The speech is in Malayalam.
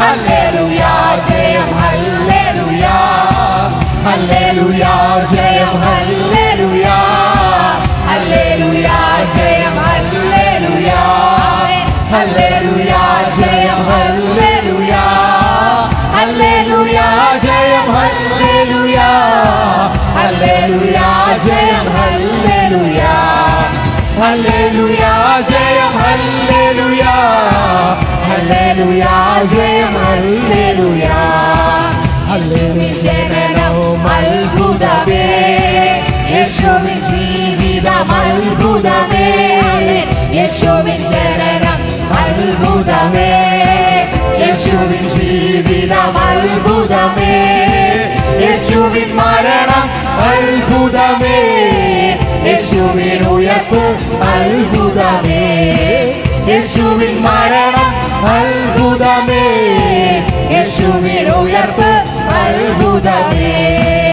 ഹല്ലേലൂയ ജയം ഹല്ലേലൂയ ഹല്ലേലൂയ ജയം ഹല്ലേലൂയ ഹല്ലേലൂയ ജയം ഹല്ലേലൂയ ഹല്ലേലൂയ ജയം ഹല്ലേലൂയ ഹല്ലേലൂയ ജയം ഹല്ലേലൂയ ഹല്ലേലൂയ ജയം ഹല്ലേലൂയ ഹല്ലേലൂയ ജയം ഹല്ലേലൂയ ഹല്ലേലൂയ ജയം ഹല്ലേലൂയ യേശുവിൻ ജനനം അത്ഭുതമേ യേശുവിൻ ജീവിതം അത്ഭുതമേ യേശുവിൻ ജനനം അത്ഭുതമേ യേശുവിൻ ജീവിതം അത്ഭുതമേ യേശുവിൻ മരണം അത്ഭുതമേ യേശുവിൻ ഉയർപ്പ് അത്ഭുതമേ യേശുവിൻ മരണം അത്ഭുതമേ യേശുവിൻ ഉയർപ്പ് അത്ഭുതമേ